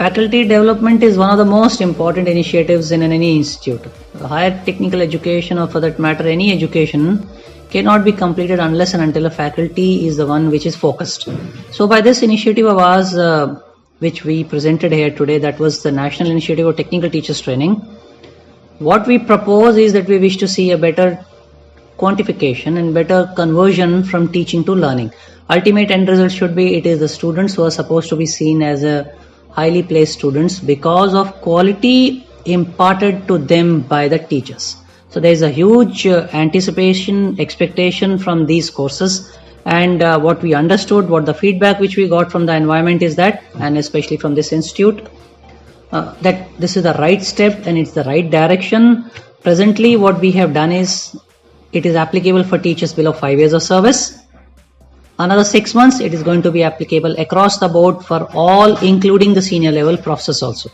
Faculty development is one of the most important initiatives in any institute. Higher technical education, or for that matter any education, cannot be completed unless and until a faculty is the one which is focused. So by this initiative of ours, which we presented here today, that was the National Initiative of Technical Teachers Training, what we propose is that we wish to see a better quantification and better conversion from teaching to learning. Ultimate end result should be, it is the students who are supposed to be seen as a highly placed students because of quality imparted to them by the teachers. So there is a huge anticipation, expectation from these courses, and what we understood, what the feedback which we got from the environment is that, and especially from this institute, that this is the right step and it's the right direction. Presently what we have done is, it is applicable for teachers below 5 years of service. Another 6 months it is going to be applicable across the board for all, including the senior level professors also.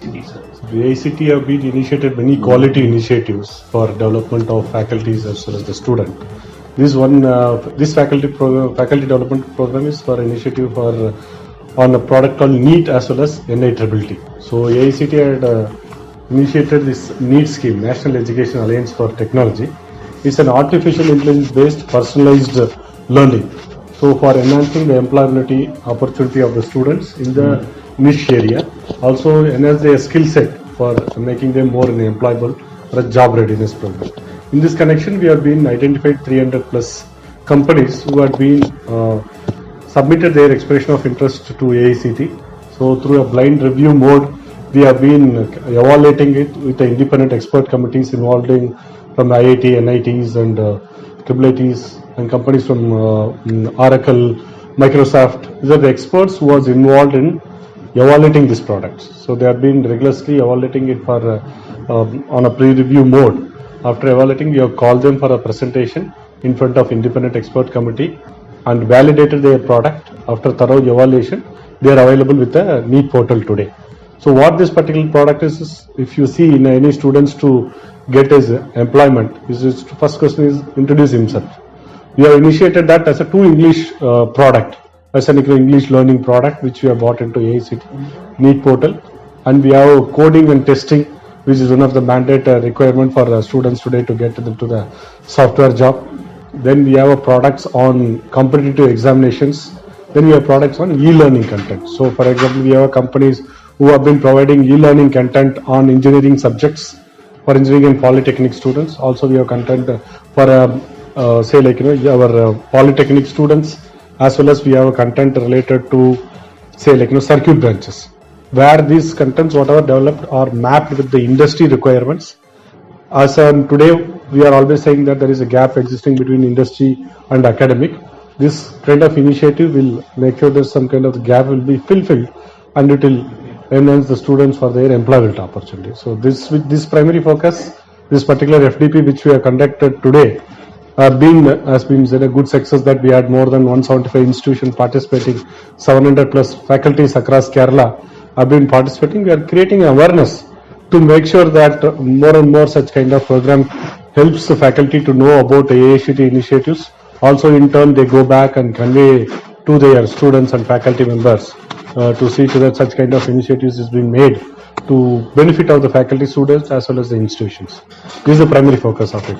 The AICTE have been initiated many quality initiatives for development of faculties as well as the student. This faculty development program is for initiative for on a product called NITTT as well as NITTT. So AICTE had initiated this NITTT scheme, National Education Alliance for Technology. It's an artificial intelligence based personalized learning. So for enhancing the employability opportunity of the students in the niche area, also enhance their skill set for making them more employable for a job readiness program. In this connection, we have been identified 300 plus companies who had been submitted their expression of interest to AICTE. So through a blind review mode, we have been evaluating it with the independent expert committees involving from IIT, NITs and IITs and companies from Oracle, Microsoft. These are the experts who was involved in evaluating these products. So they have been rigorously evaluating it for on a pre-review mode. After evaluating, we have called them for a presentation in front of independent expert committee and validated their product. After thorough evaluation, they are available with the NITTT portal today. So what this particular product is if you see in any students to get his employment, his first question is introduce himself. We have initiated that as a 2 English product, as an English learning product which we have bought into AICTE NITTT portal, and we have coding and testing, which is one of the mandate requirement for students today to get into the software job. Then we have products on competitive examinations. Then we have products on e-learning content. So for example, we have companies who have been providing e-learning content on engineering subjects for engineering and polytechnic students. Also we have content for our polytechnic students, as well as we have a content related to circuit branches, where these contents whatever developed are mapped with the industry requirements. As today we are always saying that there is a gap existing between industry and academic. This kind of initiative will make sure that some kind of gap will be fulfilled and it will enhance the students for their employability opportunity. So this primary focus, this particular FDP which we have conducted today, has been a good success that we had more than 175 institutions participating, 700 plus faculties across Kerala have been participating. We are creating awareness to make sure that more and more such kind of program helps the faculty to know about the AICTE initiatives. Also in turn they go back and convey to their students and faculty members to see to that such kind of initiatives is being made to benefit of the faculty, students as well as the institutions. This is the primary focus of it.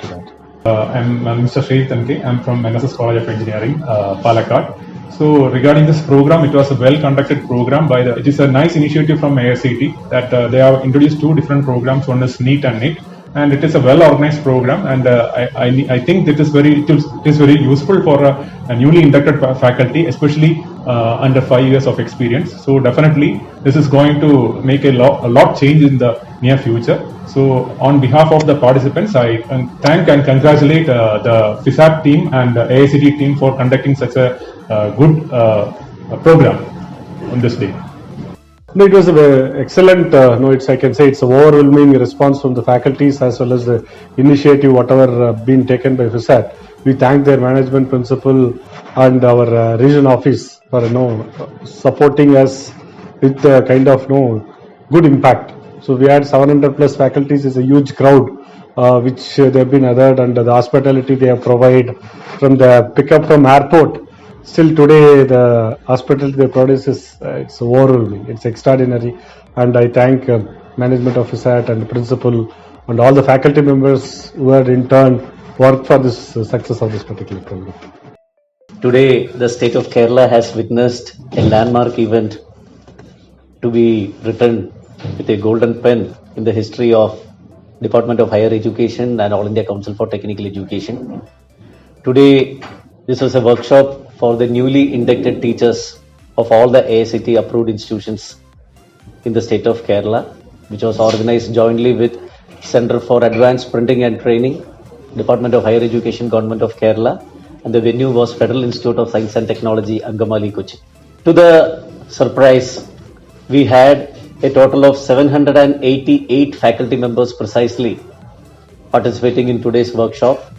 I'm Mr. Shree Tanke. I'm from NSS College of Engineering, Palakkad. So regarding this program, it was a well-conducted program it is a nice initiative from AICTE that they have introduced 2 different programs. One is NITTT and NITT, and it is a well-organized program. And I think it is very useful for a newly inducted faculty, especially under 5 years of experience. So definitely, this is going to make a lot change in the near future. So on behalf of the participants, I thank and congratulate the FISAT team and the AICTE team for conducting such a good program on this day. No, it was an excellent. I can say it's an overwhelming response from the faculties as well as the initiative, whatever been taken by FISAT. We thank their management principal and our region office for supporting us with the kind of good impact. So we had 700 plus faculties, is a huge crowd which they have been othered, and the hospitality they have provided from the pickup from airport Still today, the hospitality they produce is it's overwhelming. It's extraordinary, and I thank management of FISAT and principal and all the faculty members who had in turn worked for this success of this particular program. Today, the state of Kerala has witnessed a landmark event to be written with a golden pen in the history of Department of Higher Education and All India Council for Technical Education. Today, this was a workshop for the newly inducted teachers of all the AICTE approved institutions in the state of Kerala, which was organized jointly with Center for Advanced Printing and Training, Department of Higher Education, Government of Kerala, and the venue was Federal Institute of Science and Technology, Angamaly, Kochi. To the surprise, we had a total of 788 faculty members precisely participating in today's workshop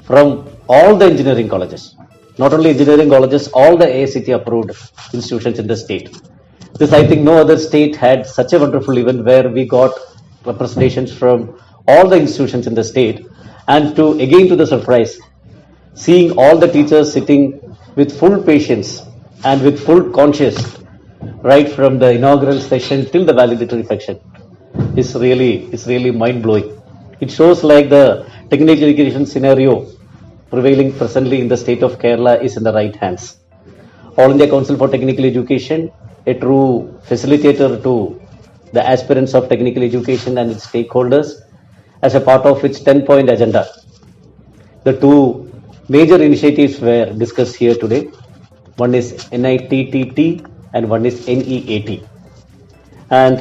from all the engineering colleges. Not only engineering colleges, all the AICTE approved institutions in the state. This, I think, no other state had such a wonderful event where we got representations from all the institutions in the state. And to the surprise, seeing all the teachers sitting with full patience and with full conscience right from the inaugural session till the valedictory section is really mind-blowing. It shows like the technical education scenario prevailing presently in the state of Kerala is in the right hands. All India Council for Technical Education, a true facilitator to the aspirants of technical education and its stakeholders, as a part of its 10-point agenda. The two major initiatives were discussed here today. One is NITTT and one is NEAT. And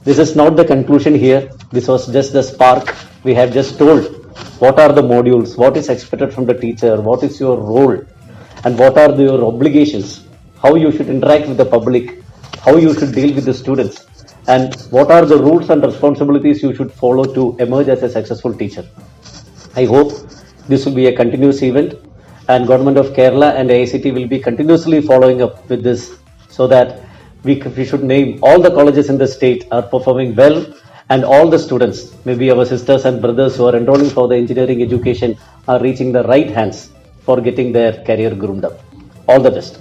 this is not the conclusion here. This was just the spark. We have just told what are the modules, what is expected from the teacher, what is your role, and what are your obligations, how you should interact with the public, how you should deal with the students, and what are the rules and responsibilities you should follow to emerge as a successful teacher. I hope this will be a continuous event, and Government of Kerala and AICTE will be continuously following up with this, so that we should name all the colleges in the state are performing well, and all the students, maybe our sisters and brothers who are enrolling for the engineering education, are reaching the right hands for getting their career groomed up. All the best.